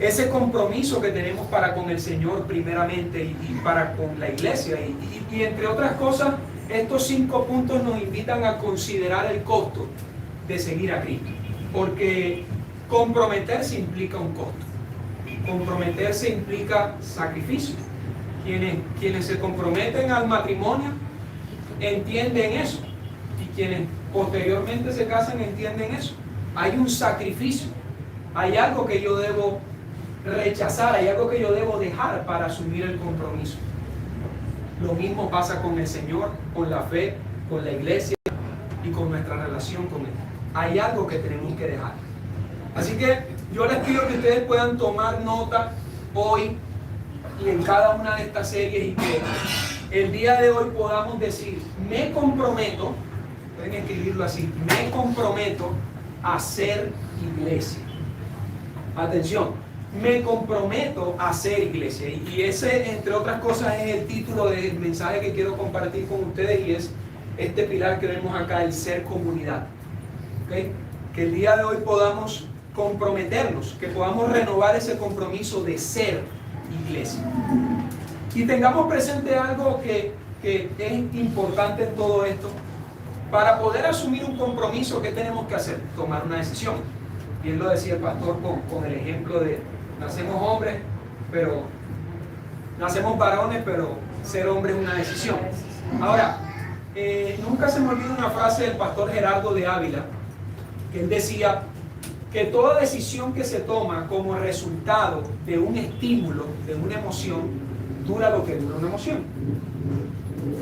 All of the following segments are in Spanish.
ese compromiso que tenemos para con el Señor primeramente y para con la iglesia. Y entre otras cosas, estos 5 puntos nos invitan a considerar el costo de seguir a Cristo. Porque comprometerse implica un costo. Comprometerse implica sacrificio. Quienes se comprometen al matrimonio entienden eso. Y quienes posteriormente se casan entienden eso. Hay un sacrificio. Hay algo que yo debo rechazar, hay algo que yo debo dejar para asumir el compromiso. Lo mismo pasa con el Señor, con la fe, con la iglesia y con nuestra relación con Él. Hay algo que tenemos que dejar. Así que yo les pido que ustedes puedan tomar nota hoy y en cada una de estas series, y que el día de hoy podamos decir: me comprometo, pueden escribirlo así, me comprometo a ser iglesia. Atención, me comprometo a ser iglesia. Y ese, entre otras cosas, es el título del mensaje que quiero compartir con ustedes, y es este pilar que vemos acá, el ser comunidad. ¿Okay? Que el día de hoy podamos comprometernos, que podamos renovar ese compromiso de ser iglesia. Y tengamos presente algo que es importante en todo esto. Para poder asumir un compromiso, ¿qué tenemos que hacer? Tomar una decisión. Bien lo decía el pastor con el ejemplo de: nacemos hombres, pero nacemos varones, pero ser hombre es una decisión. Ahora, nunca se me olvida una frase del pastor Gerardo de Ávila, que él decía que toda decisión que se toma como resultado de un estímulo, de una emoción, dura lo que dura una emoción.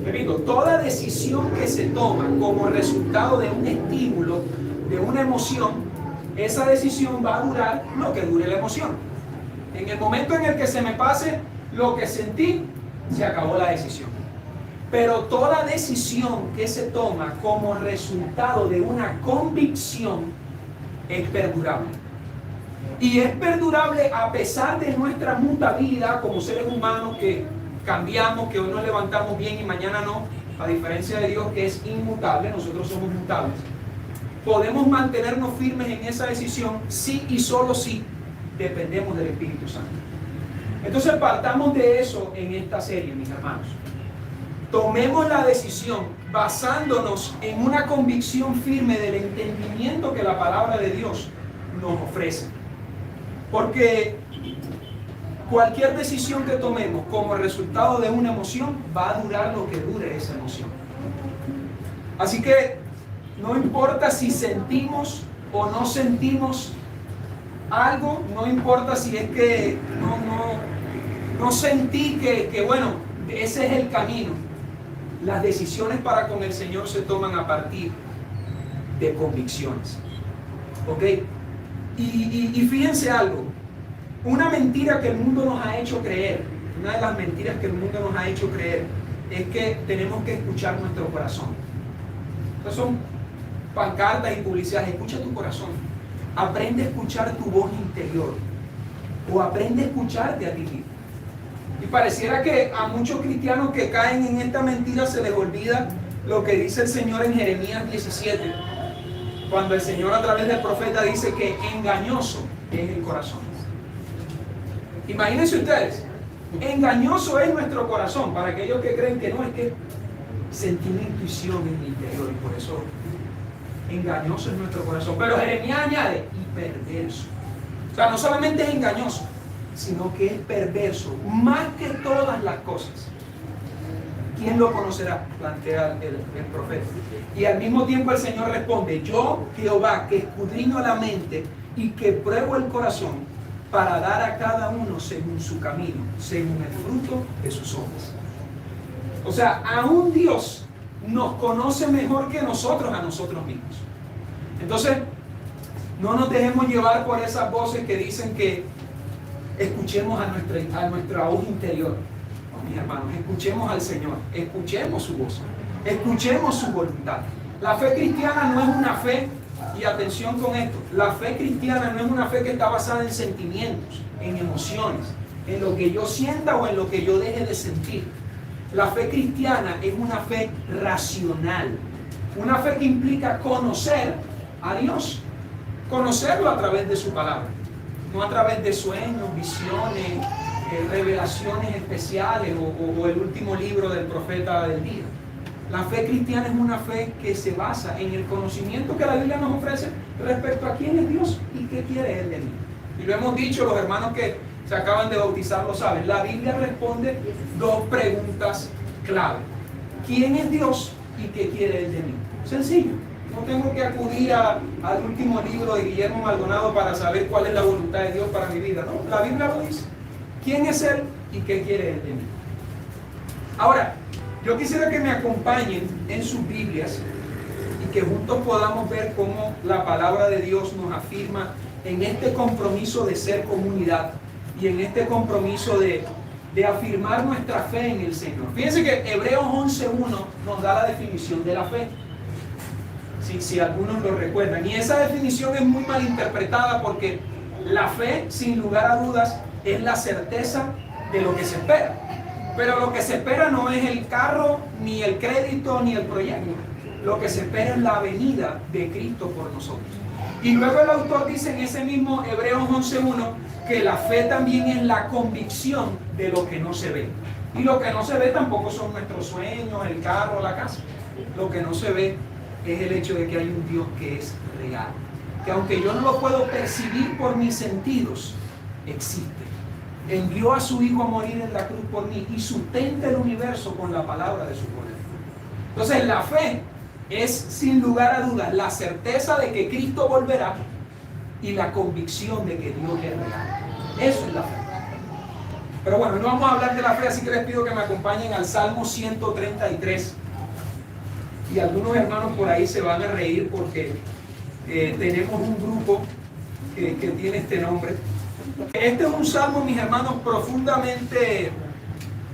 Repito, toda decisión que se toma como resultado de un estímulo, de una emoción, esa decisión va a durar lo que dure la emoción. En el momento en el que se me pase lo que sentí, se acabó la decisión. Pero toda decisión que se toma como resultado de una convicción es perdurable. Y es perdurable a pesar de nuestra mutabilidad como seres humanos, que cambiamos, que hoy nos levantamos bien y mañana no, a diferencia de Dios, que es inmutable. Nosotros somos mutables. Podemos mantenernos firmes en esa decisión si y solo si dependemos del Espíritu Santo. Entonces partamos de eso en esta serie, mis hermanos. Tomemos la decisión basándonos en una convicción firme del entendimiento que la palabra de Dios nos ofrece. Porque cualquier decisión que tomemos como resultado de una emoción va a durar lo que dure esa emoción. Así que no importa si sentimos o no sentimos algo, no importa si es que no sentí que bueno, ese es el camino. Las decisiones para con el Señor se toman a partir de convicciones. ¿Ok? Y fíjense algo. Una mentira que el mundo nos ha hecho creer, una de las mentiras que el mundo nos ha hecho creer, es que tenemos que escuchar nuestro corazón. Estas son pancartas y publicidades. Escucha tu corazón. Aprende a escuchar tu voz interior. O aprende a escucharte a ti mismo. Y pareciera que a muchos cristianos que caen en esta mentira se les olvida lo que dice el Señor en Jeremías 17, cuando el Señor a través del profeta dice que engañoso es el corazón. Imagínense ustedes, engañoso es nuestro corazón. Para aquellos que creen que no, es que sentí una intuición en mi interior y por eso engañoso es nuestro corazón. Pero Jeremías añade, y perverso. O sea, no solamente es engañoso, sino que es perverso, más que todas las cosas. ¿Quién lo conocerá?, plantea el profeta. Y al mismo tiempo el Señor responde: yo, Jehová, que escudriño la mente y que pruebo el corazón, para dar a cada uno según su camino, según el fruto de sus obras. O sea, aún Dios nos conoce mejor que nosotros a nosotros mismos. Entonces, no nos dejemos llevar por esas voces que dicen que escuchemos a nuestra voz interior. No, mis hermanos, escuchemos al Señor, escuchemos su voz, escuchemos su voluntad. La fe cristiana no es una fe, y atención con esto, la fe cristiana no es una fe que está basada en sentimientos, en emociones, en lo que yo sienta o en lo que yo deje de sentir. La fe cristiana es una fe racional, una fe que implica conocer a Dios, conocerlo a través de su palabra. no a través de sueños, visiones, revelaciones especiales o el último libro del profeta del día. La fe cristiana es una fe que se basa en el conocimiento que la Biblia nos ofrece respecto a quién es Dios y qué quiere Él de mí. Y lo hemos dicho, los hermanos que se acaban de bautizar lo saben. La Biblia responde dos preguntas clave. ¿Quién es Dios y qué quiere Él de mí? Sencillo. No tengo que acudir al último libro de Guillermo Maldonado para saber cuál es la voluntad de Dios para mi vida. No, la Biblia lo dice. ¿Quién es Él y qué quiere Él de mí? Ahora, yo quisiera que me acompañen en sus Biblias y que juntos podamos ver cómo la palabra de Dios nos afirma en este compromiso de ser comunidad y en este compromiso de afirmar nuestra fe en el Señor. Fíjense que Hebreos 11.1 nos da la definición de la fe. Si algunos lo recuerdan. Y esa definición es muy mal interpretada porque la fe, sin lugar a dudas, es la certeza de lo que se espera. Pero lo que se espera no es el carro, ni el crédito, ni el proyecto. Lo que se espera es la venida de Cristo por nosotros. Y luego el autor dice en ese mismo Hebreos 11.1 que la fe también es la convicción de lo que no se ve. Y lo que no se ve tampoco son nuestros sueños, el carro, la casa. Lo que no se ve es el hecho de que hay un Dios que es real. Que aunque yo no lo puedo percibir por mis sentidos, existe. Envió a su Hijo a morir en la cruz por mí y sustenta el universo con la palabra de su poder. Entonces la fe es sin lugar a dudas la certeza de que Cristo volverá y la convicción de que Dios es real. Eso es la fe. Pero bueno, no vamos a hablar de la fe, así que les pido que me acompañen al Salmo 133. Y algunos hermanos por ahí se van a reír porque tenemos un grupo que tiene este nombre. Este es un salmo, mis hermanos, profundamente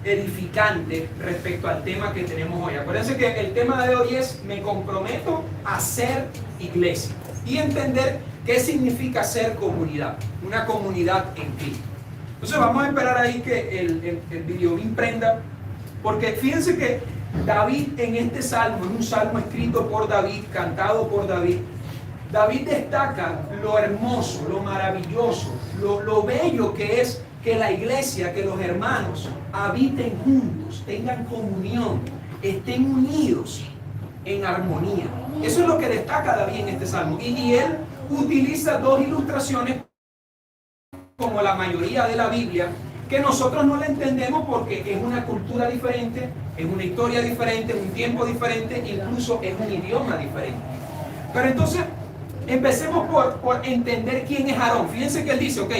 edificante respecto al tema que tenemos hoy. Acuérdense que el tema de hoy es: me comprometo a ser iglesia y entender qué significa ser comunidad, una comunidad en Cristo. Entonces vamos a esperar ahí que el video prenda, porque fíjense que David en este salmo, es un salmo escrito por David, cantado por David. David destaca lo hermoso, lo maravilloso, lo bello que es que la iglesia, que los hermanos habiten juntos, tengan comunión, estén unidos en armonía. Eso es lo que destaca David en este salmo. Y él utiliza dos ilustraciones, como la mayoría de la Biblia, que nosotros no la entendemos porque es una cultura diferente, es una historia diferente, un tiempo diferente, incluso es un idioma diferente. Pero entonces, empecemos por entender quién es Aarón. Fíjense que él dice, ok,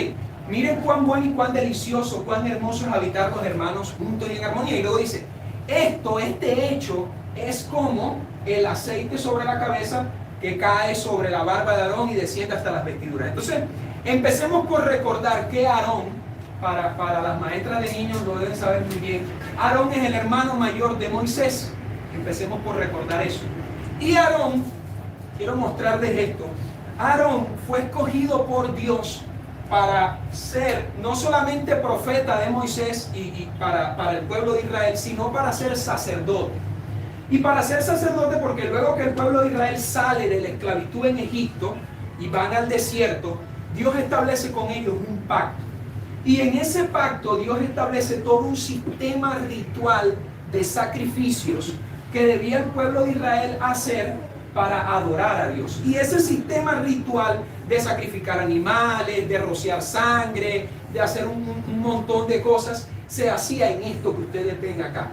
miren cuán bueno y cuán delicioso, cuán hermoso es habitar los hermanos juntos y en armonía. Y luego dice, este hecho es como el aceite sobre la cabeza que cae sobre la barba de Aarón y desciende hasta las vestiduras. Entonces, empecemos por recordar que Aarón, para las maestras de niños lo deben saber muy bien, Aarón es el hermano mayor de Moisés. Empecemos por recordar eso. Y Aarón, quiero mostrarles esto, Aarón fue escogido por Dios para ser no solamente profeta de Moisés y para el pueblo de Israel, sino para ser sacerdote. Y para ser sacerdote porque luego que el pueblo de Israel sale de la esclavitud en Egipto y van al desierto, Dios establece con ellos un pacto. Y en ese pacto Dios establece todo un sistema ritual de sacrificios que debía el pueblo de Israel hacer para adorar a Dios. Y ese sistema ritual de sacrificar animales, de rociar sangre, de hacer un montón de cosas, se hacía en esto que ustedes ven acá.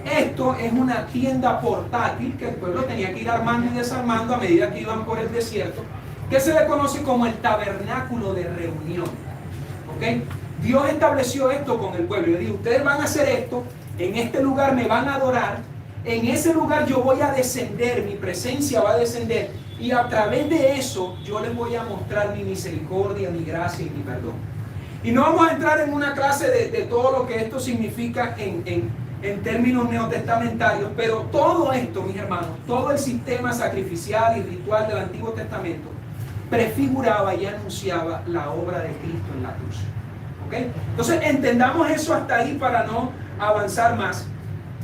Esto es una tienda portátil que el pueblo tenía que ir armando y desarmando a medida que iban por el desierto, que se le conoce como el tabernáculo de reunión. ¿Ok? Dios estableció esto con el pueblo. Y dijo, ustedes van a hacer esto, en este lugar me van a adorar, en ese lugar yo voy a descender, mi presencia va a descender, y a través de eso yo les voy a mostrar mi misericordia, mi gracia y mi perdón. Y no vamos a entrar en una clase de todo lo que esto significa en términos neotestamentarios, pero todo esto, mis hermanos, todo el sistema sacrificial y ritual del Antiguo Testamento prefiguraba y anunciaba la obra de Cristo en la cruz. ¿Okay? Entonces entendamos eso hasta ahí para no avanzar más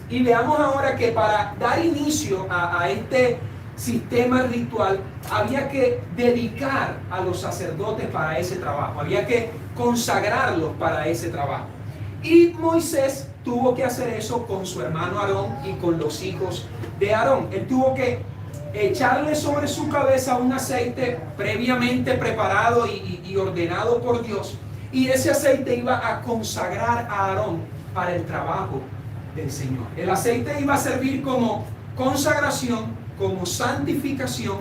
y veamos ahora que para dar inicio a este sistema ritual, había que dedicar a los sacerdotes para ese trabajo, había que consagrarlos para ese trabajo. Y Moisés tuvo que hacer eso con su hermano Aarón y con los hijos de Aarón. Él tuvo que echarle sobre su cabeza un aceite previamente preparado y ordenado por Dios, y ese aceite iba a consagrar a Aarón para el trabajo del Señor. El aceite iba a servir como consagración, como santificación,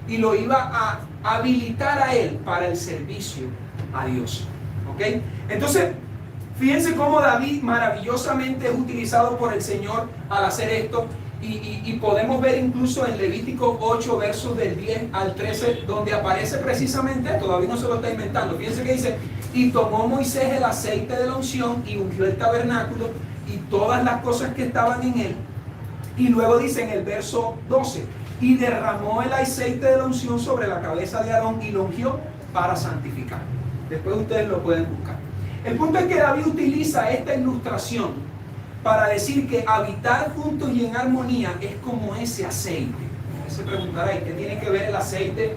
y lo iba a habilitar a él para el servicio a Dios. ¿Ok? Entonces, fíjense cómo David maravillosamente es utilizado por el Señor al hacer esto. Y podemos ver incluso en Levítico 8, versos del 10 al 13, donde aparece precisamente esto. David no se lo está inventando. Fíjense que dice: y tomó Moisés el aceite de la unción y ungió el tabernáculo y todas las cosas que estaban en él. Y luego dice en el verso 12: y derramó el aceite de la unción sobre la cabeza de Aarón y lo ungió para santificar. Después ustedes lo pueden buscar. El punto es que David utiliza esta ilustración para decir que habitar juntos y en armonía es como ese aceite. Se preguntará: ¿y qué tiene que ver el aceite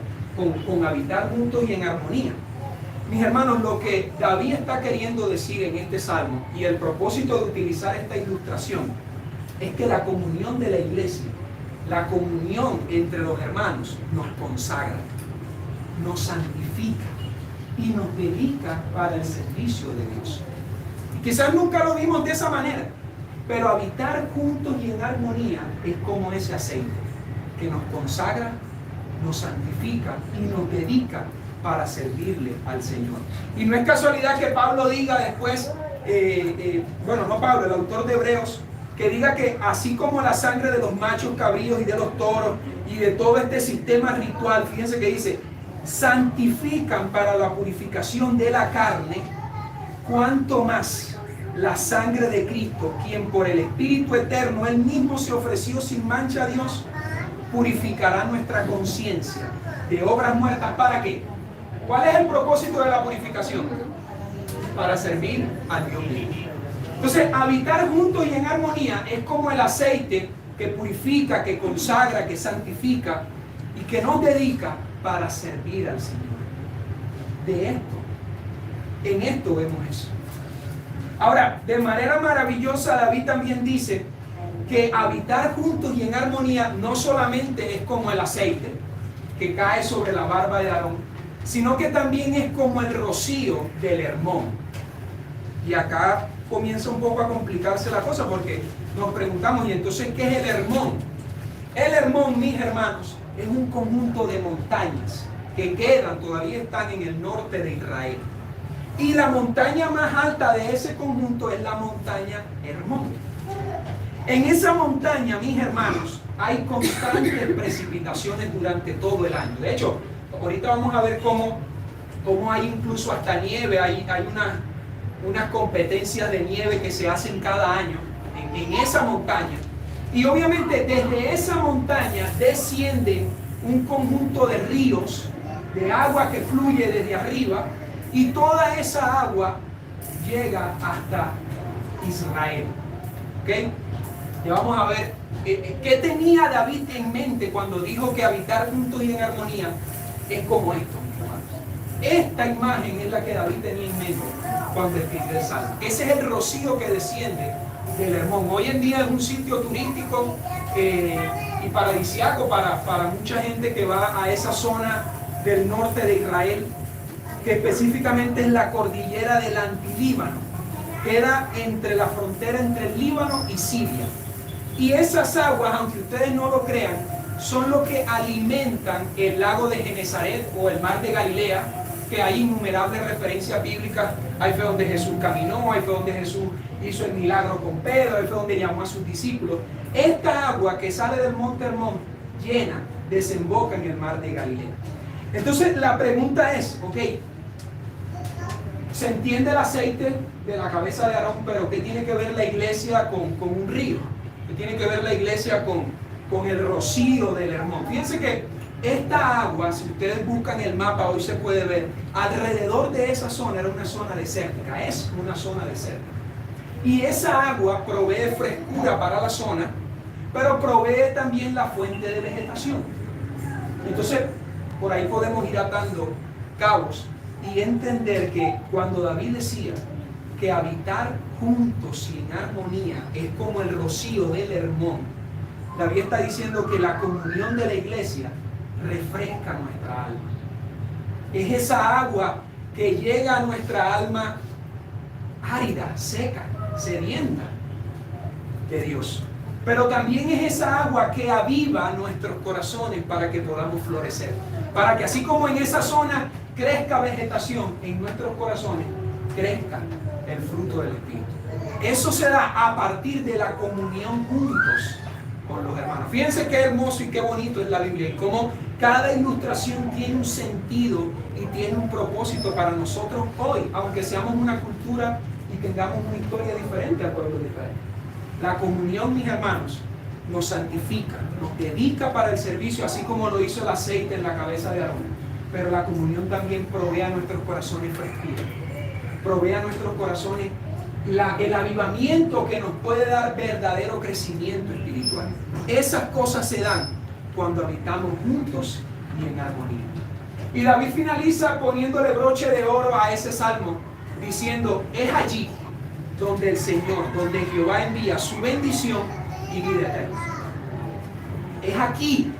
con habitar juntos y en armonía? Mis hermanos, lo que David está queriendo decir en este salmo, y el propósito de utilizar esta ilustración, es que la comunión de la iglesia, la comunión entre los hermanos, nos consagra, nos santifica y nos dedica para el servicio de Dios. Y quizás nunca lo vimos de esa manera, pero habitar juntos y en armonía es como ese aceite que nos consagra, nos santifica y nos dedica para servirle al Señor. Y no es casualidad que Pablo diga después, no Pablo, el autor de Hebreos, que diga que así como la sangre de los machos cabríos y de los toros y de todo este sistema ritual, fíjense que dice, santifican para la purificación de la carne, cuanto más la sangre de Cristo, quien por el Espíritu Eterno Él mismo se ofreció sin mancha a Dios, purificará nuestra conciencia de obras muertas. ¿Para qué? ¿Cuál es el propósito de la purificación? Para servir a Dios mismo. Entonces, habitar juntos y en armonía es como el aceite que purifica, que consagra, que santifica y que nos dedica para servir al Señor. En esto vemos eso. Ahora, de manera maravillosa, David también dice que habitar juntos y en armonía no solamente es como el aceite que cae sobre la barba de Aarón, sino que también es como el rocío del Hermón. Y acá comienza un poco a complicarse la cosa, porque nos preguntamos: ¿y entonces qué es el Hermón? El Hermón, mis hermanos, es un conjunto de montañas que todavía están en el norte de Israel. Y la montaña más alta de ese conjunto es la montaña Hermón. En esa montaña, mis hermanos, hay constantes precipitaciones durante todo el año. De hecho, ahorita vamos a ver cómo hay incluso hasta nieve, hay unas competencias de nieve que se hacen cada año en esa montaña. Y obviamente desde esa montaña desciende un conjunto de ríos, de agua que fluye desde arriba, y toda esa agua llega hasta Israel. ¿Ok? Ya vamos a ver qué tenía David en mente cuando dijo que habitar juntos y en armonía es como esto, mis hermanos. Esta imagen es la que David tenía en mente cuando escribió el Salmo. Ese es el rocío que desciende del Hermón. Hoy en día es un sitio turístico y paradisíaco para mucha gente que va a esa zona del norte de Israel, que específicamente es la cordillera del Antilíbano. Queda entre la frontera entre el Líbano y Siria. Y esas aguas, aunque ustedes no lo crean, son lo que alimentan el lago de Genesaret o el mar de Galilea, que hay innumerables referencias bíblicas. Ahí fue donde Jesús caminó, ahí fue donde Jesús hizo el milagro con Pedro, ahí fue donde llamó a sus discípulos. Esta agua que sale del monte Hermón, llena, desemboca en el mar de Galilea. Entonces la pregunta es, ok, se entiende el aceite de la cabeza de Aarón, pero ¿qué tiene que ver la iglesia con un río? ¿Qué tiene que ver la iglesia con el rocío del Hermón? Fíjense que esta agua, si ustedes buscan el mapa, hoy se puede ver, alrededor de esa zona era una zona desértica, es una zona desértica. Y esa agua provee frescura para la zona, pero provee también la fuente de vegetación. Entonces, por ahí podemos ir atando cabos y entender que cuando David decía que habitar juntos y en armonía es como el rocío del Hermón, David está diciendo que la comunión de la iglesia refresca nuestra alma. Es esa agua que llega a nuestra alma árida, seca, sedienta de Dios. Pero también es esa agua que aviva nuestros corazones para que podamos florecer. Para que así como en esa zona crezca vegetación, en nuestros corazones crezca el fruto del Espíritu. Eso se da a partir de la comunión juntos con los hermanos. Fíjense qué hermoso y qué bonito es la Biblia y cómo cada ilustración tiene un sentido y tiene un propósito para nosotros hoy, aunque seamos una cultura y tengamos una historia diferente al pueblo de Israel. La comunión, mis hermanos, nos santifica, nos dedica para el servicio, así como lo hizo el aceite en la cabeza de Aarón. Pero la comunión también provee a nuestros corazones frescura, provee a nuestros corazones el avivamiento que nos puede dar verdadero crecimiento espiritual. Esas cosas se dan cuando habitamos juntos y en armonía. Y David finaliza poniéndole broche de oro a ese salmo, diciendo, es allí donde el Señor, donde Jehová envía su bendición y vida eterna. Es aquí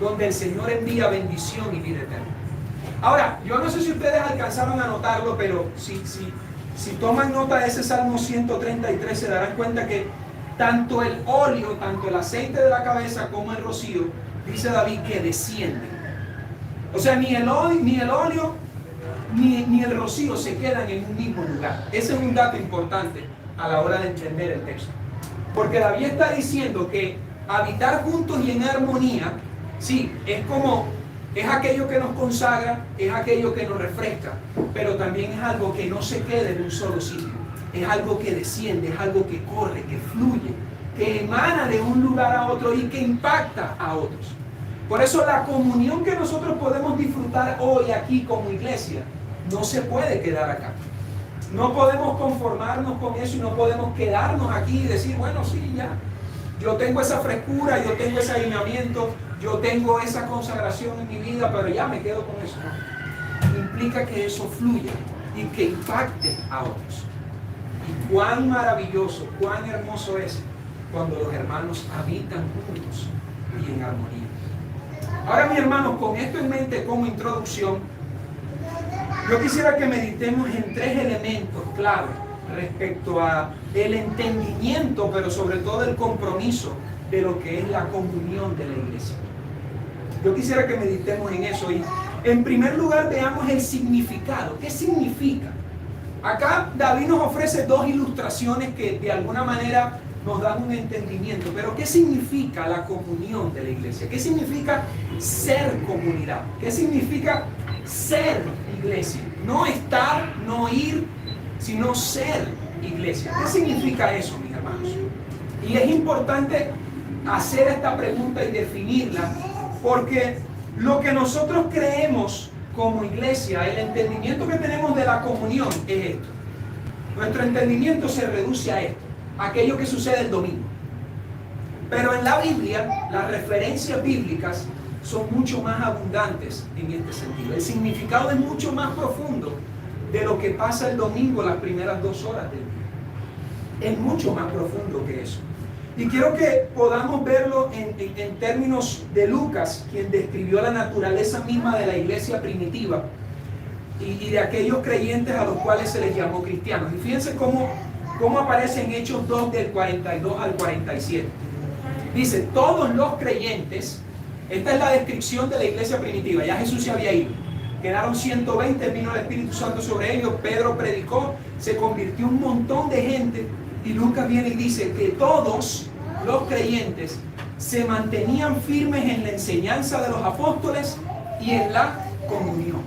donde el Señor envía bendición y vida eterna. Ahora, yo no sé si ustedes alcanzaron a notarlo, pero si toman nota de ese Salmo 133, se darán cuenta que tanto el óleo, tanto el aceite de la cabeza como el rocío, dice David que desciende. O sea, ni el óleo ni el rocío se quedan en un mismo lugar. Ese es un dato importante a la hora de entender el texto. Porque David está diciendo que habitar juntos y en armonía, sí, es aquello que nos consagra, es aquello que nos refresca, pero también es algo que no se queda en un solo sitio. Es algo que desciende, es algo que corre, que fluye, que emana de un lugar a otro y que impacta a otros. Por eso la comunión que nosotros podemos disfrutar hoy aquí como iglesia no se puede quedar acá. No podemos conformarnos con eso y no podemos quedarnos aquí y decir, bueno, sí, ya, yo tengo esa frescura, yo tengo ese alineamiento, yo tengo esa consagración en mi vida, pero ya me quedo con eso. No. Implica que eso fluya y que impacte a otros. Y cuán maravilloso, cuán hermoso es cuando los hermanos habitan juntos y en armonía. Ahora, mis hermanos, con esto en mente como introducción, yo quisiera que meditemos en tres elementos clave respecto a el entendimiento, pero sobre todo el compromiso de lo que es la comunión de la iglesia. Yo quisiera que meditemos en eso y en primer lugar veamos el significado. ¿Qué significa? Acá David nos ofrece dos ilustraciones que de alguna manera nos dan un entendimiento, pero ¿qué significa la comunión de la iglesia? ¿Qué significa ser comunidad? ¿Qué significa ser iglesia? No estar, no ir, sino ser iglesia. ¿Qué significa eso, mis hermanos? Y es importante hacer esta pregunta y definirla, porque lo que nosotros creemos como iglesia, el entendimiento que tenemos de la comunión es esto. Nuestro entendimiento se reduce a esto, aquello que sucede el domingo. Pero en la Biblia, las referencias bíblicas son mucho más abundantes en este sentido. El significado es mucho más profundo de lo que pasa el domingo las primeras 2 horas del día. Es mucho más profundo que eso. Y quiero que podamos verlo en términos de Lucas, quien describió la naturaleza misma de la iglesia primitiva y de aquellos creyentes a los cuales se les llamó cristianos. Y fíjense cómo aparece en Hechos 2 del 42 al 47. Dice, todos los creyentes, esta es la descripción de la iglesia primitiva, ya Jesús se había ido. Quedaron 120, vino el Espíritu Santo sobre ellos, Pedro predicó, se convirtió un montón de gente. Y Lucas viene y dice que todos los creyentes se mantenían firmes en la enseñanza de los apóstoles y en la comunión,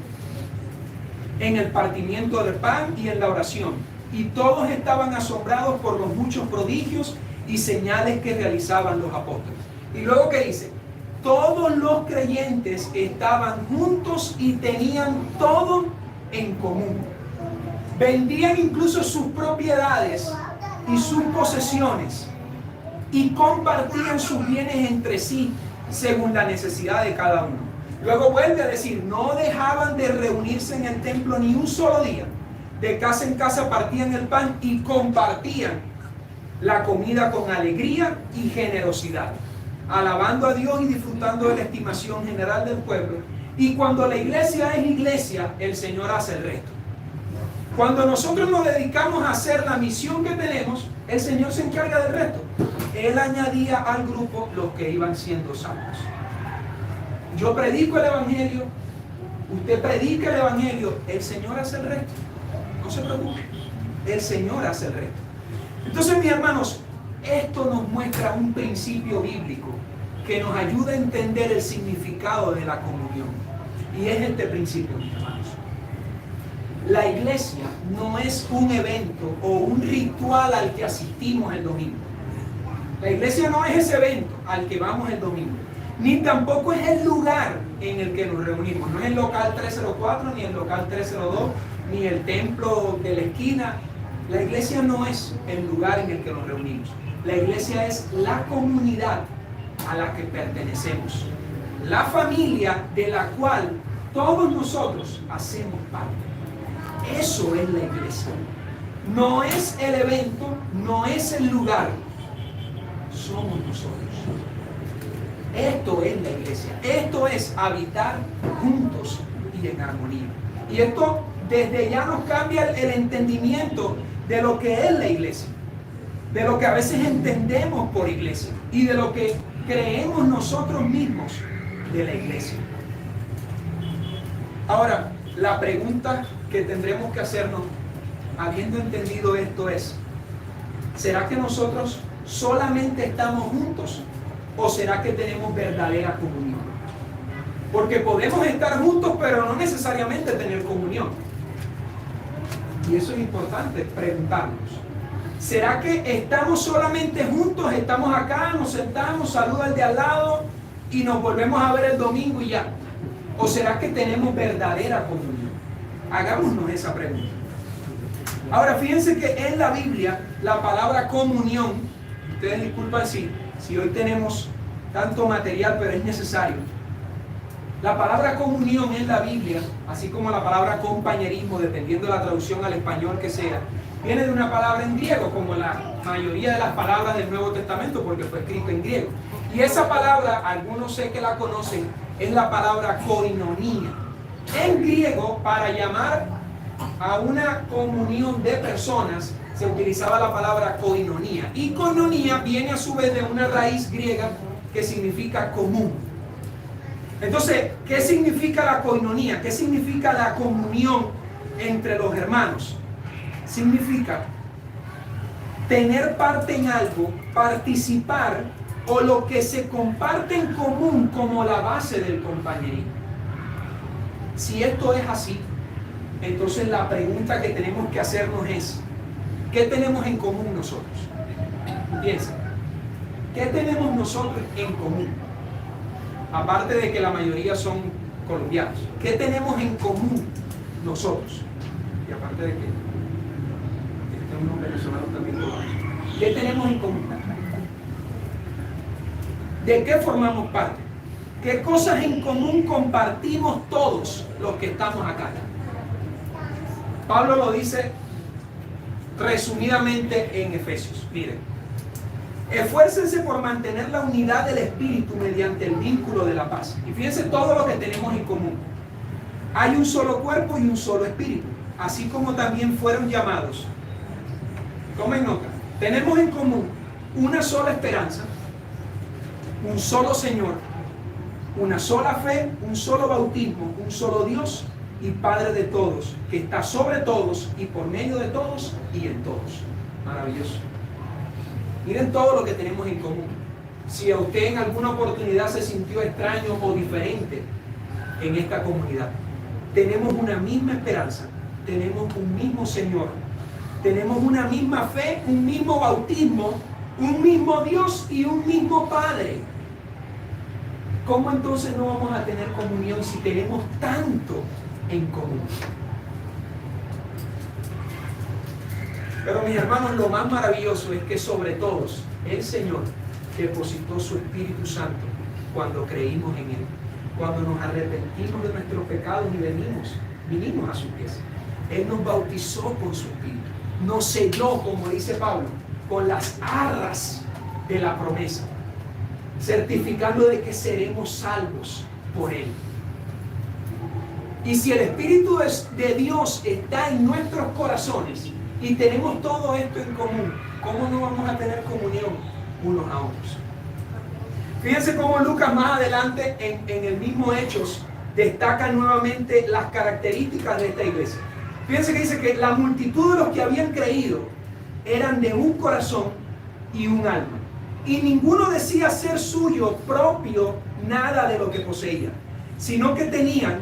en el partimiento del pan y en la oración. Y todos estaban asombrados por los muchos prodigios y señales que realizaban los apóstoles. Y luego, ¿qué dice? Todos los creyentes estaban juntos y tenían todo en común. Vendían incluso sus propiedades y sus posesiones y compartían sus bienes entre sí según la necesidad de cada uno. Luego vuelve a decir, no dejaban de reunirse en el templo ni un solo día. De casa en casa partían el pan y compartían la comida con alegría y generosidad, alabando a Dios y disfrutando de la estimación general del pueblo. Y cuando la iglesia es iglesia, el Señor hace el resto. Cuando nosotros nos dedicamos a hacer la misión que tenemos, el Señor se encarga del resto. Él añadía al grupo los que iban siendo salvos. Yo predico el Evangelio, usted predica el Evangelio, el Señor hace el resto. No se preocupe, el Señor hace el resto. Entonces, mis hermanos, esto nos muestra un principio bíblico que nos ayuda a entender el significado de la comunión. Y es este principio, mis hermanos. La iglesia no es un evento o un ritual al que asistimos el domingo. La iglesia no es ese evento al que vamos el domingo. Ni tampoco es el lugar en el que nos reunimos. No es el local 304, ni el local 302, ni el templo de la esquina. La iglesia no es el lugar en el que nos reunimos. La iglesia es la comunidad a la que pertenecemos. La familia de la cual todos nosotros hacemos parte. Eso es la iglesia. No es el evento, no es el lugar. Somos nosotros. Esto es la iglesia. Esto es habitar juntos y en armonía. Y esto desde ya nos cambia el entendimiento de lo que es la iglesia, de lo que a veces entendemos por iglesia y de lo que creemos nosotros mismos de la iglesia. Ahora, la pregunta que tendremos que hacernos, habiendo entendido esto, es: ¿será que nosotros solamente estamos juntos o será que tenemos verdadera comunión? Porque podemos estar juntos, pero no necesariamente tener comunión. Y eso es importante preguntarnos. ¿Será que estamos solamente juntos? Estamos acá, nos sentamos, saluda al de al lado y nos volvemos a ver el domingo y ya. ¿O será que tenemos verdadera comunión? Hagámonos esa pregunta. Ahora, fíjense que en la Biblia la palabra comunión, ustedes disculpan si hoy tenemos tanto material, pero es necesario. La palabra comunión en la Biblia, así como la palabra compañerismo, dependiendo de la traducción al español que sea, viene de una palabra en griego, como la mayoría de las palabras del Nuevo Testamento, porque fue escrito en griego. Y esa palabra, algunos sé que la conocen, es la palabra koinonía. En griego, para llamar a una comunión de personas, se utilizaba la palabra koinonía. Y koinonía viene a su vez de una raíz griega que significa común. Entonces, ¿qué significa la koinonía? ¿Qué significa la comunión entre los hermanos? Significa tener parte en algo, participar, o lo que se comparte en común como la base del compañerismo. Si esto es así, entonces la pregunta que tenemos que hacernos es: ¿qué tenemos en común nosotros? Piensa, ¿qué tenemos nosotros en común? Aparte de que la mayoría son colombianos, ¿qué tenemos en común nosotros? Y aparte de que unos venezolanos también colombianos, ¿qué tenemos en común? ¿De qué formamos parte? ¿Qué cosas en común compartimos todos los que estamos acá? Pablo lo dice resumidamente en Efesios. Miren: esfuércense por mantener la unidad del espíritu mediante el vínculo de la paz. Y fíjense todo lo que tenemos en común. Hay un solo cuerpo y un solo espíritu, así como también fueron llamados. Tomen nota. Tenemos en común una sola esperanza, un solo Señor, una sola fe, un solo bautismo, un solo Dios y Padre de todos, que está sobre todos y por medio de todos y en todos. Maravilloso. Miren todo lo que tenemos en común. Si a usted en alguna oportunidad se sintió extraño o diferente en esta comunidad, tenemos una misma esperanza, tenemos un mismo Señor, tenemos una misma fe, un mismo bautismo, un mismo Dios y un mismo Padre. ¿Cómo entonces no vamos a tener comunión si tenemos tanto en común? Pero mis hermanos, lo más maravilloso es que sobre todos el Señor depositó su Espíritu Santo cuando creímos en Él. cuando nos arrepentimos de nuestros pecados y vinimos a sus pies. Él nos bautizó con su Espíritu, nos selló, como dice Pablo, con las arras de la promesa, certificando de que seremos salvos por Él. Y si el Espíritu de Dios está en nuestros corazones y tenemos todo esto en común, ¿cómo no vamos a tener comunión unos a otros? Fíjense cómo Lucas más adelante en el mismo Hechos destaca nuevamente las características de esta iglesia. Fíjense que dice que la multitud de los que habían creído eran de un corazón y un alma. Y ninguno decía ser suyo propio nada de lo que poseía, sino que tenían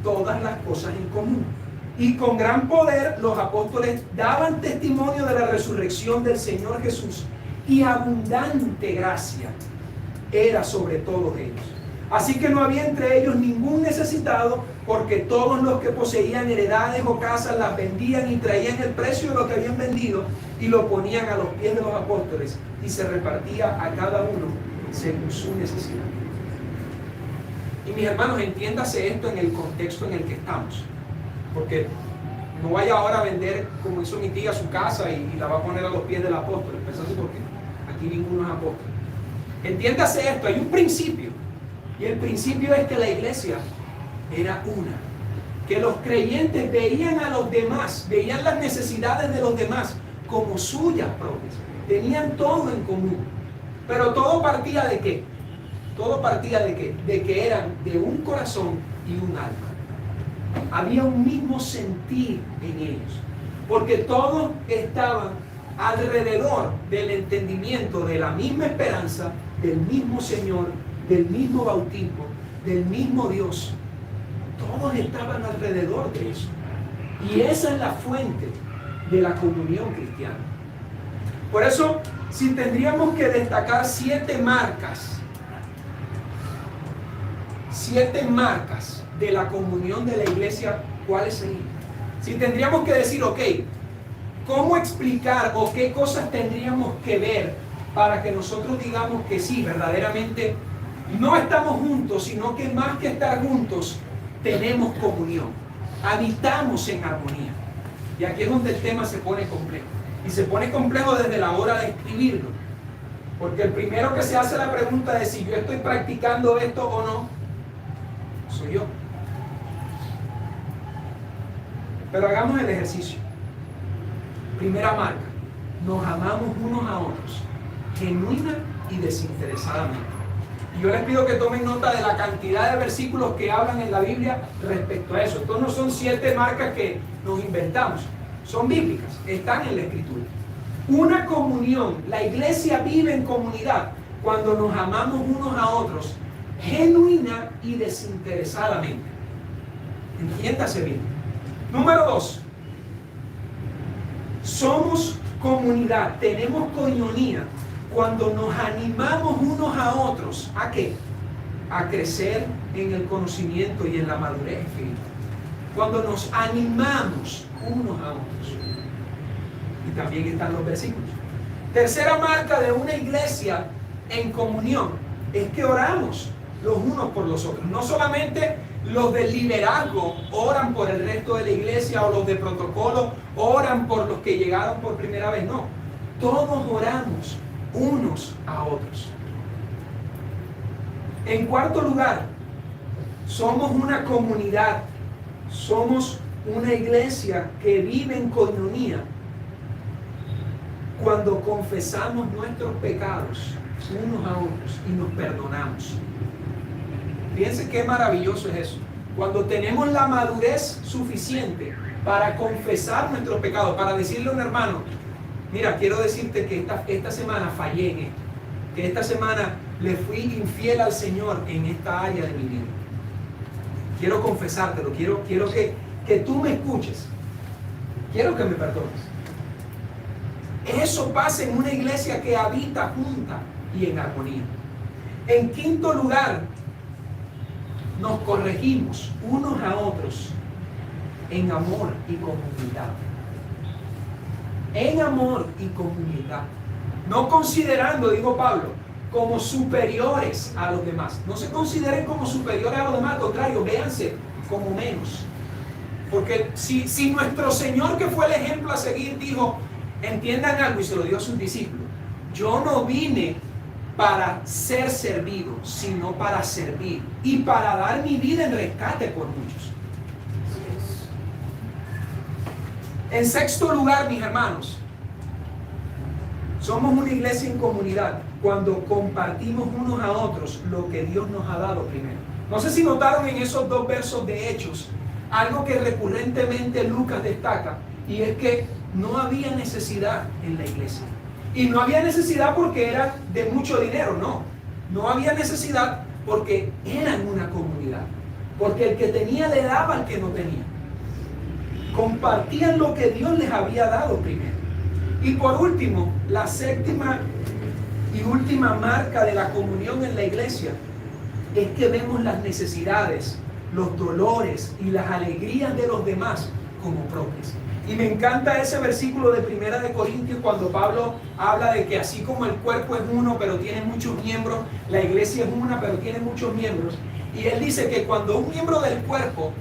todas las cosas en común. Y con gran poder los apóstoles daban testimonio de la resurrección del Señor Jesús, y abundante gracia era sobre todos ellos. Así que no había entre ellos ningún necesitado, porque todos los que poseían heredades o casas las vendían y traían el precio de lo que habían vendido y lo ponían a los pies de los apóstoles, y se repartía a cada uno según su necesidad. Y mis hermanos, entiéndase esto en el contexto en el que estamos, porque no vaya ahora a vender, como hizo mi tía, su casa y la va a poner a los pies del apóstol. Pensando porque aquí ninguno es apóstol. Entiéndase esto, hay un principio, y el principio es que la iglesia era una, que los creyentes veían a los demás, veían las necesidades de los demás como suyas propias, tenían todo en común, pero todo partía ¿de qué? Todo partía ¿de qué? De que eran de un corazón y un alma. Había un mismo sentir en ellos, porque todos estaban alrededor del entendimiento de la misma esperanza, del mismo Señor, del mismo bautismo, del mismo Dios. Todos estaban alrededor de eso. Y esa es la fuente de la comunión cristiana. Por eso, si tendríamos que destacar 7 marcas de la comunión de la iglesia, ¿cuáles serían? Si tendríamos que decir, ok, ¿cómo explicar o qué cosas tendríamos que ver para que nosotros digamos que sí, verdaderamente no estamos juntos, sino que más que estar juntos, tenemos comunión, habitamos en armonía? Y aquí es donde el tema se pone complejo. Y se pone complejo desde la hora de escribirlo. Porque el primero que se hace la pregunta de si yo estoy practicando esto o no, soy yo. Pero hagamos el ejercicio. Primera marca: nos amamos unos a otros, genuina y desinteresadamente. Y yo les pido que tomen nota de la cantidad de versículos que hablan en la Biblia respecto a eso. Estos no son 7 marcas que nos inventamos, son bíblicas, están en la Escritura. Una comunión, la iglesia vive en comunidad cuando nos amamos unos a otros, genuina y desinteresadamente. Entiéndase bien. Número 2, somos comunidad, tenemos coinonía cuando nos animamos unos a otros. ¿A qué? A crecer en el conocimiento y en la madurez espiritual. Cuando nos animamos unos a otros. Y también están los versículos. Tercera marca de una iglesia en comunión es que oramos los unos por los otros. No solamente los del liderazgo oran por el resto de la iglesia, o los de protocolo oran por los que llegaron por primera vez. No, todos oramos unos a otros. En cuarto lugar, somos una comunidad, somos una iglesia que vive en coinonía cuando confesamos nuestros pecados unos a otros y nos perdonamos. Fíjense qué maravilloso es eso. Cuando tenemos la madurez suficiente para confesar nuestros pecados, para decirle a un hermano: mira, quiero decirte que esta semana fallé en esto, que esta semana le fui infiel al Señor en esta área de mi vida. Quiero confesártelo, quiero que tú me escuches, quiero que me perdones. Eso pasa en una iglesia que habita junta y en armonía. En quinto lugar, nos corregimos unos a otros en amor y comunidad. En amor y comunidad. No considerando, digo Pablo, como superiores a los demás. No se consideren como superiores a los demás, al contrario, véanse como menos. Porque si nuestro Señor, que fue el ejemplo a seguir, dijo, entiendan algo, y se lo dio a sus discípulos: yo no vine para ser servido, sino para servir y para dar mi vida en rescate por muchos. En sexto lugar, mis hermanos, somos una iglesia en comunidad cuando compartimos unos a otros lo que Dios nos ha dado primero. No sé si notaron en esos 2 versos de Hechos algo que recurrentemente Lucas destaca, y es que no había necesidad en la iglesia. Y no había necesidad porque era de mucho dinero, no. No había necesidad porque eran una comunidad. Porque el que tenía le daba al que no tenía. Compartían lo que Dios les había dado primero. Y por último, la séptima y última marca de la comunión en la iglesia es que vemos las necesidades, los dolores y las alegrías de los demás como propias. Y me encanta ese versículo de 1 de Corintios cuando Pablo habla de que así como el cuerpo es uno pero tiene muchos miembros, la iglesia es una pero tiene muchos miembros. Y él dice que cuando un miembro del cuerpo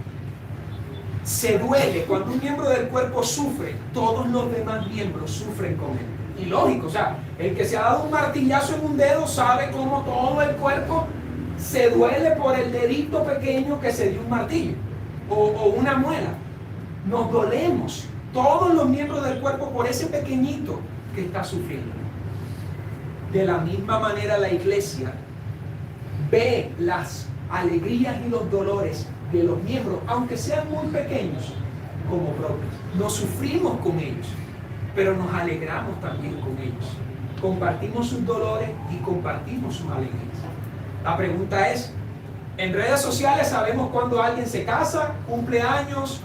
se duele, cuando un miembro del cuerpo sufre, todos los demás miembros sufren con él. Y lógico, o sea, el que se ha dado un martillazo en un dedo sabe cómo todo el cuerpo se duele por el dedito pequeño que se dio un martillo o una muela. Nos dolemos, todos los miembros del cuerpo, por ese pequeñito que está sufriendo. De la misma manera, la iglesia ve las alegrías y los dolores de los miembros, aunque sean muy pequeños, como propios. Nos sufrimos con ellos, pero nos alegramos también con ellos. Compartimos sus dolores y compartimos sus alegrías. La pregunta es, en redes sociales sabemos cuando alguien se casa, cumple años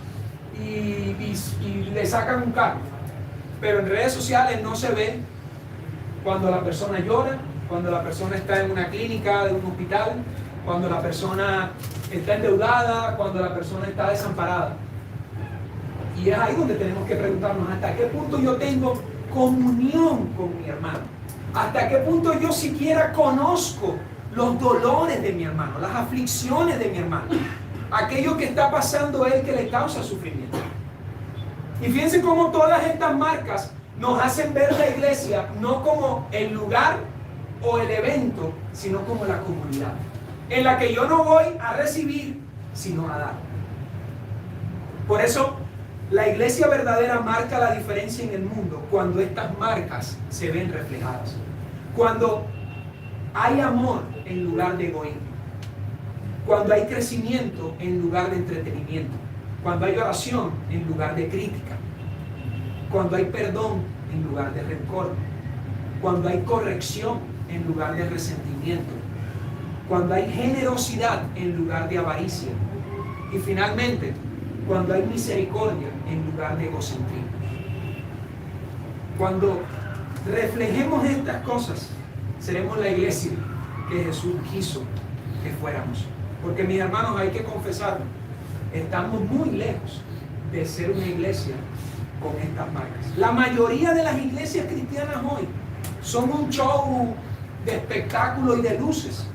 y le sacan un carro, pero en redes sociales no se ve cuando la persona llora, cuando la persona está en una clínica, de un hospital, cuando la persona está endeudada, cuando la persona está desamparada. Y es ahí donde tenemos que preguntarnos hasta qué punto yo tengo comunión con mi hermano, hasta qué punto yo siquiera conozco los dolores de mi hermano, las aflicciones de mi hermano, aquello que está pasando él que le causa sufrimiento. Y fíjense cómo todas estas marcas nos hacen ver la iglesia no como el lugar o el evento, sino como la comunidad, en la que yo no voy a recibir, sino a dar. Por eso, la iglesia verdadera marca la diferencia en el mundo cuando estas marcas se ven reflejadas. Cuando hay amor en lugar de egoísmo. Cuando hay crecimiento en lugar de entretenimiento. Cuando hay oración en lugar de crítica. Cuando hay perdón en lugar de rencor. Cuando hay corrección en lugar de resentimiento. Cuando hay generosidad en lugar de avaricia. Y finalmente, cuando hay misericordia en lugar de egocentrismo. Cuando reflejemos estas cosas, seremos la iglesia que Jesús quiso que fuéramos. Porque mis hermanos, hay que confesarlo, estamos muy lejos de ser una iglesia con estas marcas. La mayoría de las iglesias cristianas hoy son un show de espectáculo y de luces,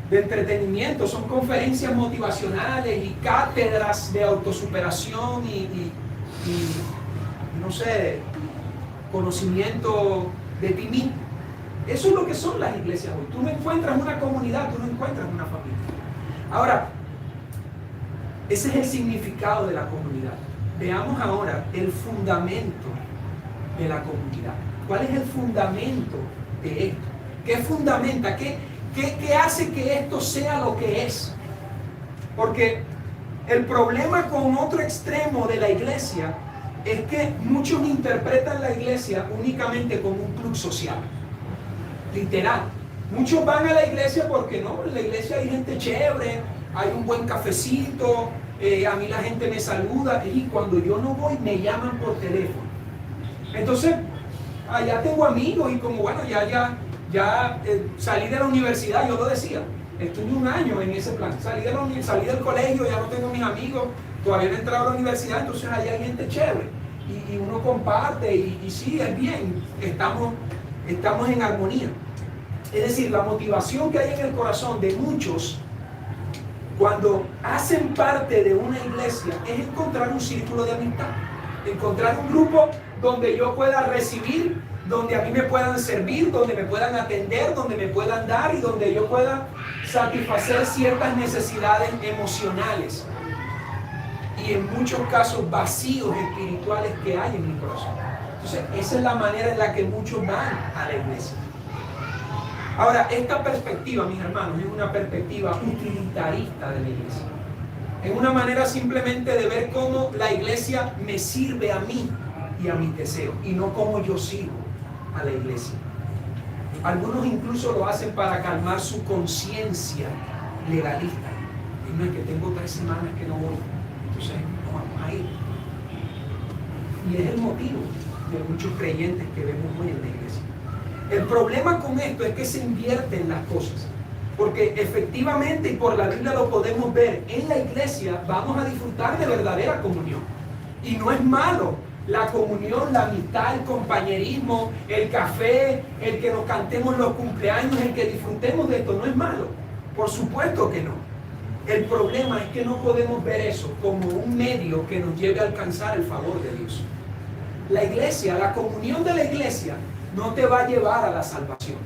de entretenimiento, son conferencias motivacionales y cátedras de autosuperación y no sé, conocimiento de ti mismo. Eso es lo que son las iglesias hoy. Tú no encuentras una comunidad, tú no encuentras una familia. Ahora, ese es el significado de la comunidad. Veamos ahora el fundamento de la comunidad. ¿Cuál es el fundamento de esto? ¿Qué fundamenta? ¿Qué hace que esto sea lo que es? Porque el problema con otro extremo de la iglesia es que muchos interpretan la iglesia únicamente como un club social. Literal. Muchos van a la iglesia porque no, en la iglesia hay gente chévere, hay un buen cafecito, a mí la gente me saluda y cuando yo no voy me llaman por teléfono. Entonces, allá tengo amigos y como bueno, ya salí de la universidad, yo lo decía, estuve un año en ese plan, salí del colegio, ya no tengo mis amigos, todavía no he entrado a la universidad, entonces allá hay gente chévere y uno comparte y sí, es bien, estamos en armonía. Es decir, la motivación que hay en el corazón de muchos cuando hacen parte de una iglesia es encontrar un círculo de amistad, encontrar un grupo donde yo pueda recibir, donde a mí me puedan servir, donde me puedan atender, donde me puedan dar y donde yo pueda satisfacer ciertas necesidades emocionales y en muchos casos vacíos espirituales que hay en mi corazón. Entonces, esa es la manera en la que muchos van a la iglesia. Ahora, esta perspectiva, mis hermanos, es una perspectiva utilitarista de la iglesia. Es una manera simplemente de ver cómo la iglesia me sirve a mí y a mis deseos, y no cómo yo sirvo a la iglesia. Algunos incluso lo hacen para calmar su conciencia legalista. Y no es que tengo 3 semanas que no voy, entonces no vamos a ir. Y es el motivo de muchos creyentes que vemos hoy en la iglesia. El problema con esto es que se invierten las cosas, porque efectivamente, y por la Biblia lo podemos ver, en la iglesia vamos a disfrutar de verdadera comunión. Y no es malo la comunión, la amistad, el compañerismo, el café, el que nos cantemos los cumpleaños, el que disfrutemos de esto, no es malo. Por supuesto que no. El problema es que no podemos ver eso como un medio que nos lleve a alcanzar el favor de Dios. La iglesia, la comunión de la iglesia, no te va a llevar a la salvación.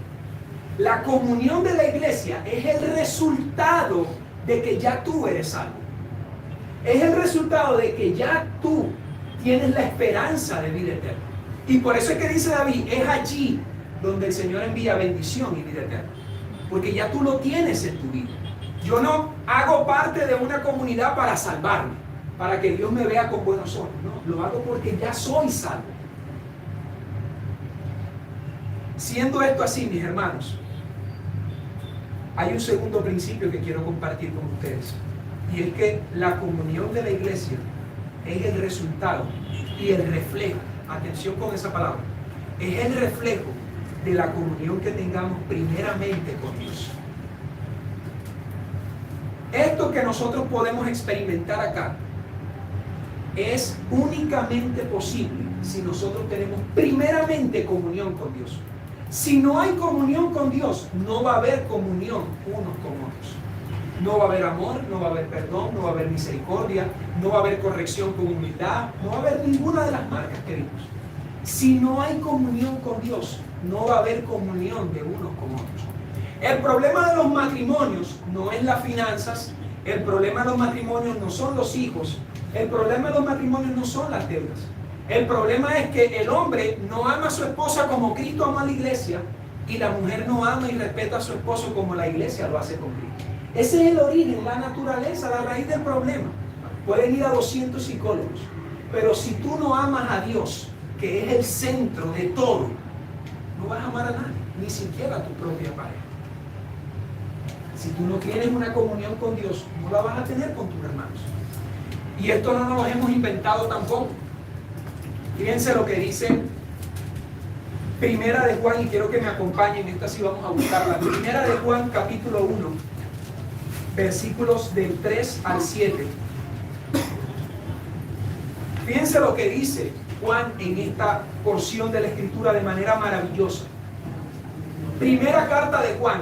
La comunión de la iglesia es el resultado de que ya tú eres salvo. Es el resultado de que ya tú tienes la esperanza de vida eterna. Y por eso es que dice David, es allí donde el Señor envía bendición y vida eterna. Porque ya tú lo tienes en tu vida. Yo no hago parte de una comunidad para salvarme, para que Dios me vea con buenos ojos. No, lo hago porque ya soy salvo. Siendo esto así, mis hermanos, hay un segundo principio que quiero compartir con ustedes. Y es que la comunión de la iglesia es el resultado y el reflejo, atención con esa palabra, es el reflejo de la comunión que tengamos primeramente con Dios. Esto que nosotros podemos experimentar acá es únicamente posible si nosotros tenemos primeramente comunión con Dios. Si no hay comunión con Dios, no va a haber comunión unos con otros. No va a haber amor, no va a haber perdón, no va a haber misericordia, no va a haber corrección con humildad, no va a haber ninguna de las marcas que vimos. Si no hay comunión con Dios, no va a haber comunión de unos con otros. El problema de los matrimonios no es las finanzas, el problema de los matrimonios no son los hijos, el problema de los matrimonios no son las deudas. El problema es que el hombre no ama a su esposa como Cristo ama a la iglesia y la mujer no ama y respeta a su esposo como la iglesia lo hace con Cristo. Ese es el origen, la naturaleza, la raíz del problema. Pueden ir a 200 psicólogos, pero si tú no amas a Dios, que es el centro de todo, no vas a amar a nadie, ni siquiera a tu propia pareja. Si tú no tienes una comunión con Dios, no la vas a tener con tus hermanos. Y esto no nos lo hemos inventado tampoco. Fíjense lo que dice Primera de Juan, y quiero que me acompañen, esta sí vamos a buscarla. Primera de Juan, capítulo 1, versículos del 3 al 7. Fíjense lo que dice Juan en esta porción de la Escritura de manera maravillosa. Primera carta de Juan,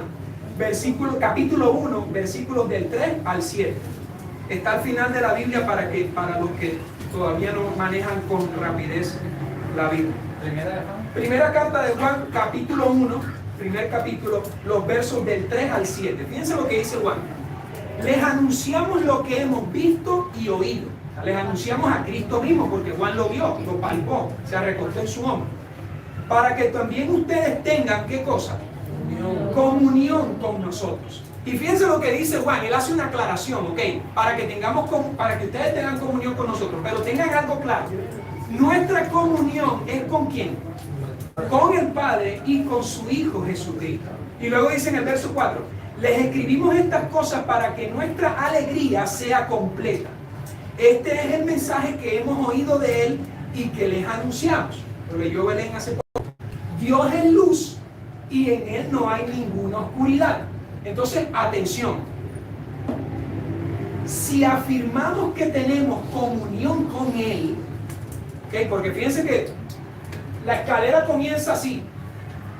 capítulo 1, versículos del 3 al 7. Está al final de la Biblia para los que todavía no manejan con rapidez la Biblia. Primera carta de Juan, capítulo 1, primer capítulo, los versos del 3 al 7. Fíjense lo que dice Juan. Les anunciamos lo que hemos visto y oído. Les anunciamos a Cristo mismo, porque Juan lo vio, lo palpó, se recostó en su hombro. Para que también ustedes tengan, ¿qué cosa? Comunión con nosotros. Y fíjense lo que dice Juan, él hace una aclaración, ¿ok? Para que ustedes tengan comunión con nosotros, pero tengan algo claro. Nuestra comunión es ¿con quién? Con el Padre y con su Hijo Jesucristo. Y luego dice en el verso 4, les escribimos estas cosas para que nuestra alegría sea completa. Este es el mensaje que hemos oído de Él y que les anunciamos. Lo leyó Belén hace poco. Dios es luz y en Él no hay ninguna oscuridad. Entonces, atención. Si afirmamos que tenemos comunión con Él, ¿okay? Porque fíjense que la escalera comienza así.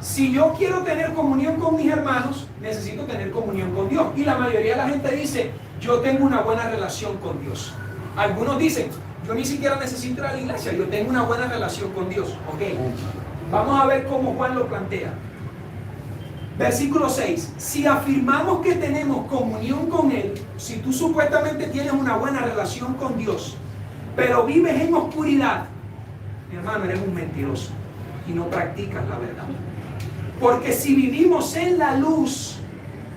Si yo quiero tener comunión con mis hermanos, necesito tener comunión con Dios. Y la mayoría de la gente dice, yo tengo una buena relación con Dios. Algunos dicen, yo ni siquiera necesito ir a la iglesia, yo tengo una buena relación con Dios. Ok, vamos a ver cómo Juan lo plantea. Versículo 6. Si afirmamos que tenemos comunión con Él, si tú supuestamente tienes una buena relación con Dios, pero vives en oscuridad, mi hermano, eres un mentiroso y no practicas la verdad. Porque si vivimos en la luz,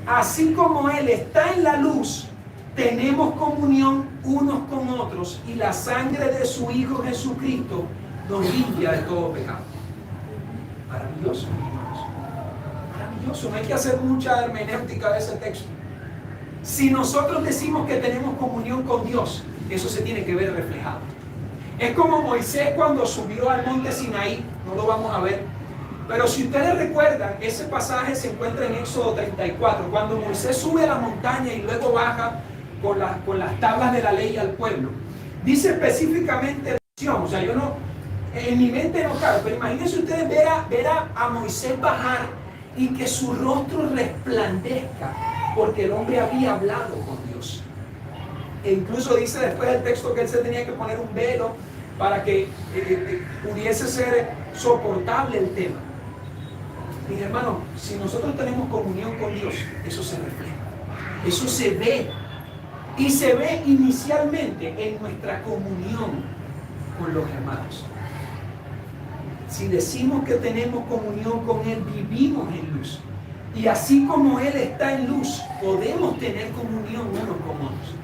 así como Él está en la luz, tenemos comunión unos con otros y la sangre de su Hijo Jesucristo nos limpia de todo pecado. Maravilloso, hermanos. Maravilloso. No hay que hacer mucha hermenéutica de ese texto. Si nosotros decimos que tenemos comunión con Dios, eso se tiene que ver reflejado. Es como Moisés cuando subió al monte Sinaí, no lo vamos a ver, pero si ustedes recuerdan, ese pasaje se encuentra en Éxodo 34, cuando Moisés sube a la montaña y luego baja con las tablas de la ley al pueblo. Dice específicamente, o sea, yo no, en mi mente no cabe, pero imagínense ustedes ver a Moisés bajar y que su rostro resplandezca, porque el hombre había hablado con Dios. E incluso dice después del texto que él se tenía que poner un velo para que pudiese ser soportable el tema. Mis hermanos, si nosotros tenemos comunión con Dios, eso se refleja, eso se ve, y se ve inicialmente en nuestra comunión con los hermanos. Si decimos que tenemos comunión con Él, vivimos en luz, y así como Él está en luz, podemos tener comunión unos con otros.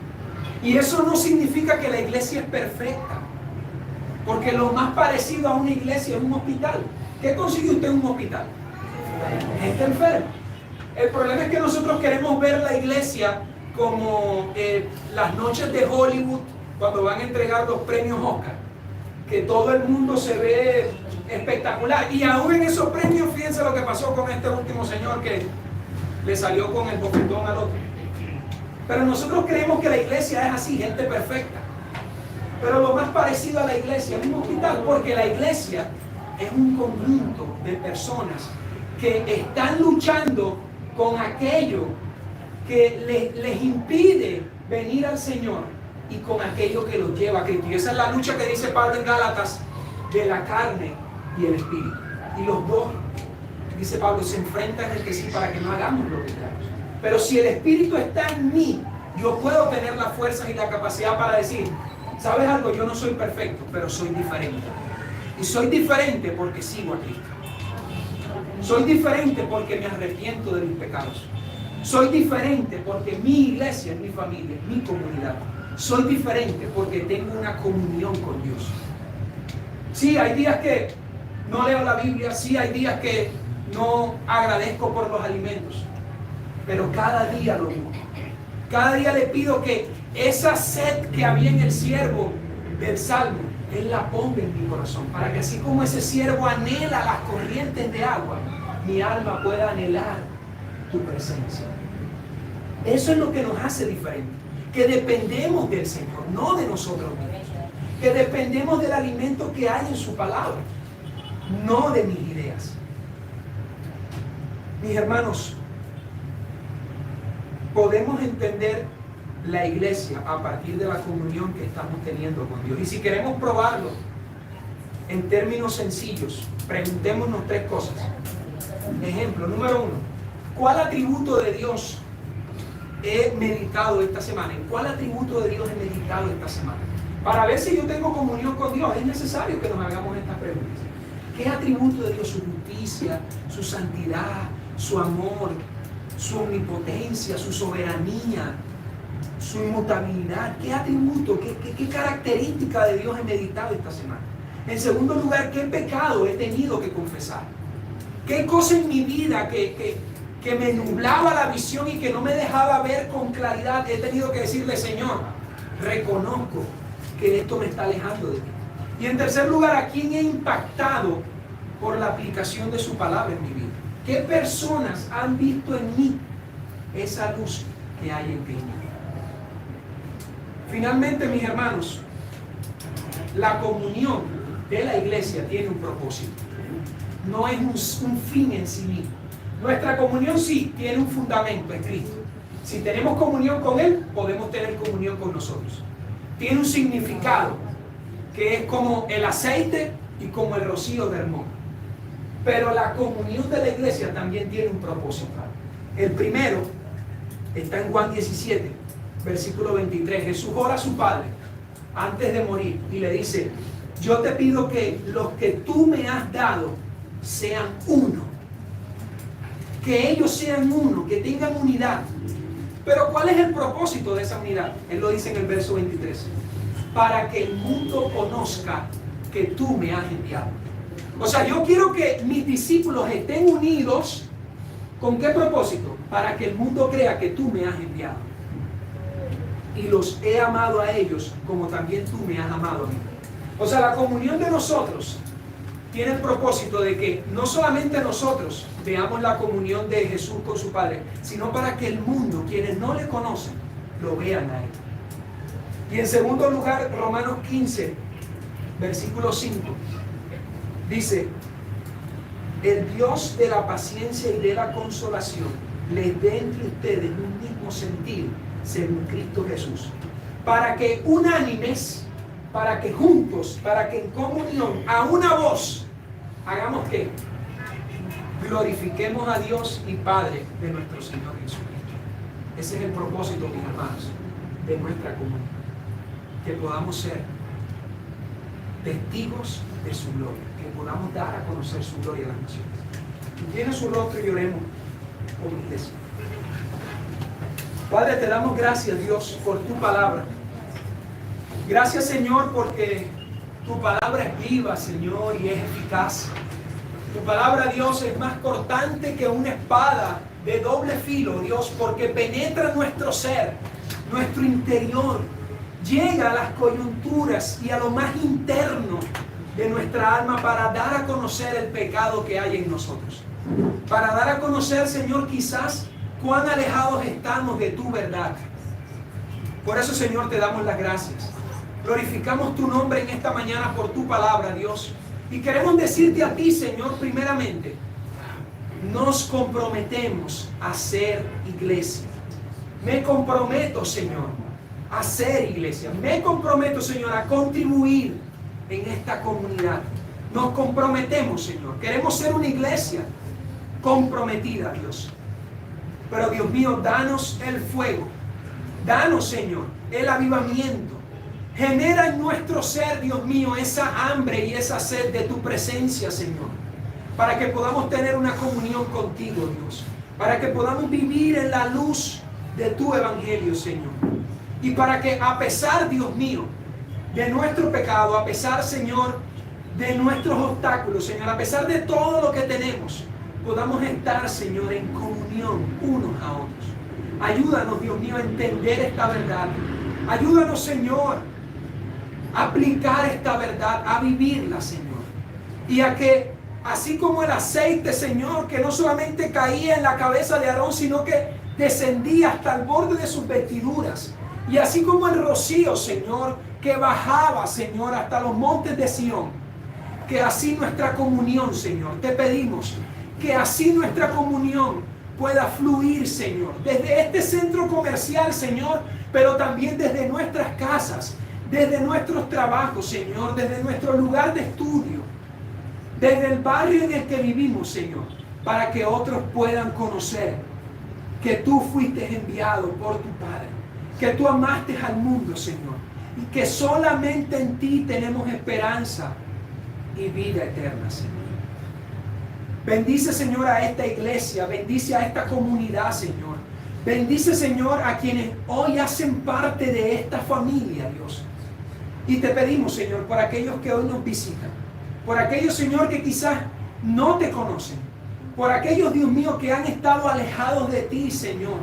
Y eso no significa que la iglesia es perfecta, porque lo más parecido a una iglesia es un hospital. ¿Qué consigue usted en un hospital? Gente enferma. El problema es que nosotros queremos ver la iglesia como las noches de Hollywood cuando van a entregar los premios Oscar, que todo el mundo se ve espectacular, y aún en esos premios, fíjense lo que pasó con este último señor que le salió con el bofetón al otro. Pero nosotros creemos que la iglesia es así, gente perfecta. Pero lo más parecido a la iglesia es un hospital, porque la iglesia es un conjunto de personas que están luchando con aquello que les impide venir al Señor y con aquello que los lleva a Cristo. Y esa es la lucha que dice Pablo en Gálatas, de la carne y el espíritu. Y los dos, dice Pablo, se enfrentan entre sí para que no hagamos lo que queramos. Pero si el espíritu está en mí, yo puedo tener las fuerzas y la capacidad para decir, ¿sabes algo? Yo no soy perfecto, pero soy diferente. Y soy diferente porque sigo a Cristo. Soy diferente porque me arrepiento de mis pecados. Soy diferente porque mi iglesia es mi familia, es mi comunidad. Soy diferente porque tengo una comunión con Dios. Sí, hay días que no leo la Biblia, sí, hay días que no agradezco por los alimentos, pero cada día lo digo. Cada día le pido que esa sed que había en el siervo del Salmo, Él la ponga en mi corazón, para que así como ese siervo anhela las corrientes de agua, mi alma pueda anhelar tu presencia. Eso es lo que nos hace diferentes, que dependemos del Señor, no de nosotros mismos, que dependemos del alimento que hay en su palabra, no de mis ideas. Mis hermanos, podemos entender la iglesia a partir de la comunión que estamos teniendo con Dios. Y si queremos probarlo en términos sencillos, preguntémonos tres cosas. Ejemplo, número 1, ¿cuál atributo de Dios he meditado esta semana? ¿En cuál atributo de Dios he meditado esta semana? Para ver si yo tengo comunión con Dios, es necesario que nos hagamos estas preguntas. ¿Qué atributo de Dios? Su justicia, su santidad, su amor, su omnipotencia, su soberanía, su inmutabilidad. ¿Qué atributo, qué característica de Dios he meditado esta semana? En segundo lugar, ¿qué pecado he tenido que confesar? ¿Qué cosa en mi vida que me nublaba la visión y que no me dejaba ver con claridad he tenido que decirle, Señor, reconozco que esto me está alejando de ti? Y en tercer lugar, ¿a quién he impactado por la aplicación de su palabra en mi vida? ¿Qué personas han visto en mí esa luz que hay en Cristo? Finalmente, mis hermanos, la comunión de la iglesia tiene un propósito. no es un fin en sí mismo. Nuestra comunión sí tiene un fundamento en Cristo. Si tenemos comunión con Él, podemos tener comunión con nosotros. Tiene un significado que es como el aceite y como el rocío de Hermón. Pero la comunión de la iglesia también tiene un propósito. El primero está en Juan 17, versículo 23. Jesús ora a su Padre antes de morir y le dice: yo te pido que los que tú me has dado sean uno. Que ellos sean uno, que tengan unidad. Pero ¿cuál es el propósito de esa unidad? Él lo dice en el verso 23. Para que el mundo conozca que tú me has enviado. O sea, yo quiero que mis discípulos estén unidos. ¿Con qué propósito? Para que el mundo crea que tú me has enviado. Y los he amado a ellos como también tú me has amado a mí. O sea, la comunión de nosotros tiene el propósito de que no solamente nosotros veamos la comunión de Jesús con su Padre, sino para que el mundo, quienes no le conocen, lo vean a Él. Y en segundo lugar, Romanos 15, versículo 5, dice: el Dios de la paciencia y de la consolación les dé entre ustedes un mismo sentir según Cristo Jesús, para que unánimes, para que juntos, para que en comunión, a una voz, hagamos que glorifiquemos a Dios y Padre de nuestro Señor Jesucristo. Ese es el propósito, mis hermanos, de nuestra comunión. Que podamos ser testigos de su gloria, que podamos dar a conocer su gloria a las naciones. Inclina su rostro y oremos como iglesia. Padre, te damos gracias, Dios, por tu palabra. Gracias, Señor, porque tu palabra es viva, Señor, y es eficaz. Tu palabra, Dios, es más cortante que una espada de doble filo, Dios, porque penetra nuestro ser, nuestro interior, llega a las coyunturas y a lo más interno de nuestra alma para dar a conocer el pecado que hay en nosotros. Para dar a conocer, Señor, quizás cuán alejados estamos de tu verdad. Por eso, Señor, te damos las gracias. Glorificamos tu nombre en esta mañana por tu palabra, Dios. Y queremos decirte a ti, Señor, primeramente, nos comprometemos a ser iglesia. Me comprometo, Señor, a ser iglesia. Me comprometo, Señor, a contribuir en esta comunidad. Nos comprometemos, Señor. Queremos ser una iglesia comprometida, Dios. Pero, Dios mío, danos el fuego. Danos, Señor, el avivamiento. Genera en nuestro ser, Dios mío, esa hambre y esa sed de tu presencia, Señor. Para que podamos tener una comunión contigo, Dios. Para que podamos vivir en la luz de tu evangelio, Señor. Y para que a pesar, Dios mío, de nuestro pecado, a pesar, Señor, de nuestros obstáculos, Señor, a pesar de todo lo que tenemos, podamos estar, Señor, en comunión unos a otros. Ayúdanos, Dios mío, a entender esta verdad. Ayúdanos, Señor, a aplicar esta verdad, a vivirla, Señor. Y a que, así como el aceite, Señor, que no solamente caía en la cabeza de Aarón, sino que descendía hasta el borde de sus vestiduras. Y así como el rocío, Señor, que bajaba, Señor, hasta los montes de Sión. Que así nuestra comunión, Señor, te pedimos, que así nuestra comunión pueda fluir, Señor, desde este centro comercial, Señor, pero también desde nuestras casas, desde nuestros trabajos, Señor, desde nuestro lugar de estudio, desde el barrio en el que vivimos, Señor, para que otros puedan conocer que tú fuiste enviado por tu Padre, que tú amaste al mundo, Señor, y que solamente en ti tenemos esperanza y vida eterna, Señor. Bendice, Señor, a esta iglesia, bendice a esta comunidad, Señor. Bendice, Señor, a quienes hoy hacen parte de esta familia, Dios. Y te pedimos, Señor, por aquellos que hoy nos visitan, por aquellos, Señor, que quizás no te conocen, por aquellos, Dios mío, que han estado alejados de ti, Señor,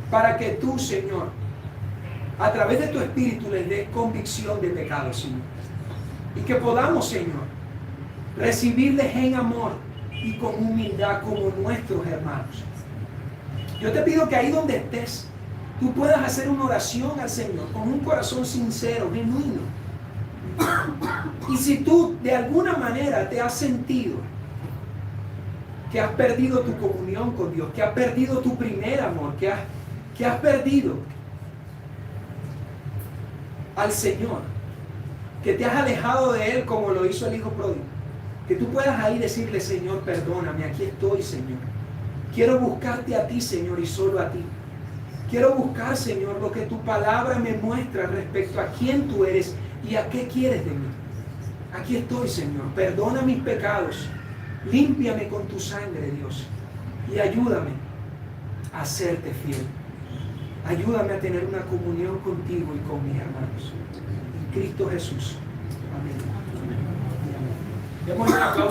para que tú, Señor, a través de tu Espíritu les dé convicción de pecado, Señor. Y que podamos, Señor, recibirles en amor y con humildad como nuestros hermanos. Yo te pido que ahí donde estés, tú puedas hacer una oración al Señor con un corazón sincero, genuino, Y si tú de alguna manera te has sentido que has perdido tu comunión con Dios, que has perdido tu primer amor, que has perdido al Señor, que te has alejado de Él como lo hizo el hijo pródigo, que tú puedas ahí decirle: Señor, perdóname, aquí estoy, Señor. Quiero buscarte a ti, Señor, y solo a ti. Quiero buscar, Señor, lo que tu palabra me muestra respecto a quién tú eres y a qué quieres de mí. Aquí estoy, Señor. Perdona mis pecados. Límpiame con tu sangre, Dios. Y ayúdame a serte fiel. Ayúdame a tener una comunión contigo y con mis hermanos. En Cristo Jesús. Amén. Demos un aplauso.